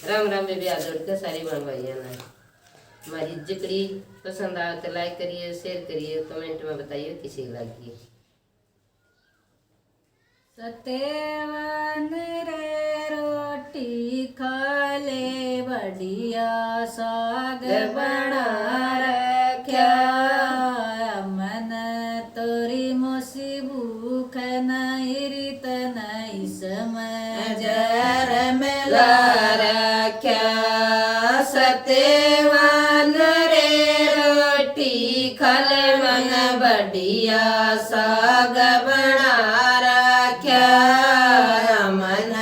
Ram Ram baby आज के सारी बनवाई है ना हमारी जिकड़ी पसंद आए तो लाइक करिए शेयर करिए कमेंट में बताइए किसी लगी। सतेवन रे रोटी खा ले बढ़िया साग बना रख्या मन तोरी मोसी भूख नहीं रित नहीं समझ रमला रख्या सतेवन रे रोटी खले मन बढ़िया साग बना मन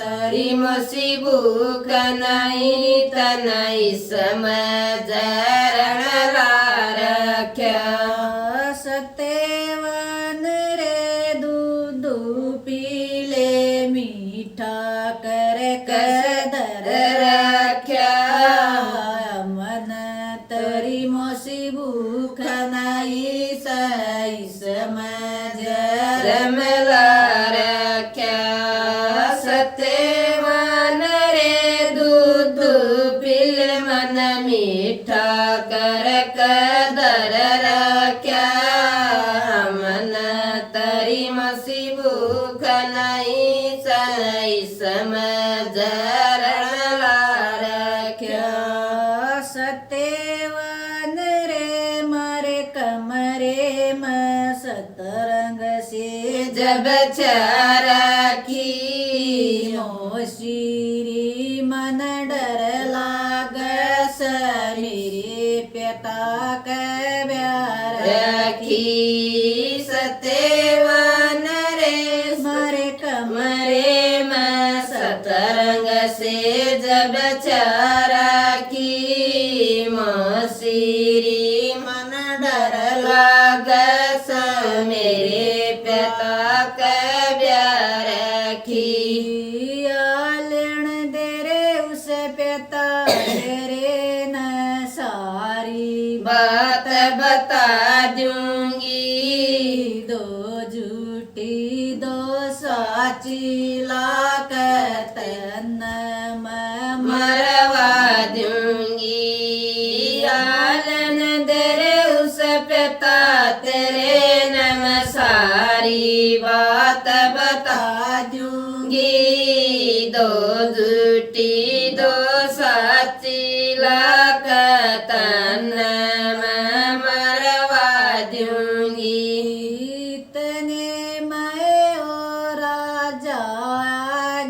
तोरी मोसी भूख नहीं तनई समझ रणला रख्या सतेवन रे दूध पीले मीठा कर कदर रख्या मन तोरी मोसी भूख नहीं सही समझ रमला सतेवन रे दूध पीले मन मीठा कर कदर रख्या मन तरी मसी भूख नहीं सही समझ रणला रख्या सतेवन रे मारे कमरे में सतरंग से जब रखी मोशीरी मन डर लाग मेरे पिता के प्यार रखी सतेवन रे मारे कमरे में सतरंग से जब रखी मोशीरी मन डर लाग मेरे पिता के प्यार रखी आलन दे रे उस पिता तेरे न सारी बात बता दूंगी दो झूठी दो साची लाक तन मरवा दूंगी आलन दे रे उस पिता तेरे नम सारी बात बता दूंगी दो झूठी दो साची लाक तन मरवा दूंगी इतने मैं ओ राजा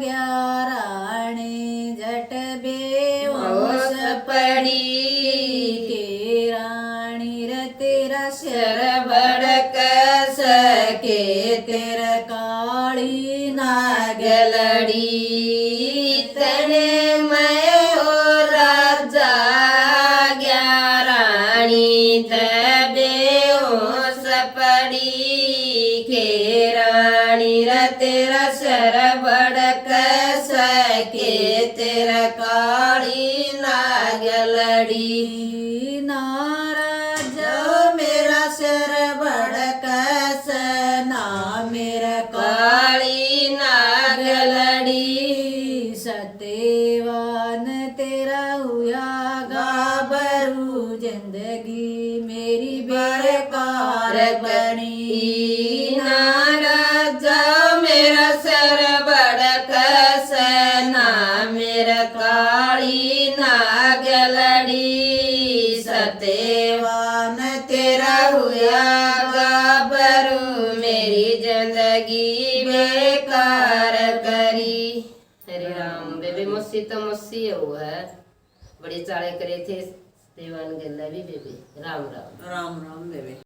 गया रानी जट बेहोश पड़ी के रानी रे तेरा शर बड़क सके तेरा काली नाग लड़ी तने मैं ओ राजा गया रानी तबे होश पड़ी के रानी रे तेरा शर बड़क सके तेरा काली नाग लड़ी नाराज मेरा शर बड़क सना मेरा काली नाग लड़ी सतेवन तेरा हुआ गाबरू जिंदगी मेरी बेकार बनी नाराज मेरा सर बड़क सना मेरा काली नाग लड़ी सतेवन तेरा हुआ गाबरू मेरी जिंदगी बेकार करी। हरे राम बेबे मुस्सी तो मुस्सी हुआ है बड़ी चाले करे थे देवान गल्ला भी बेबे राम राम राम राम बेबे।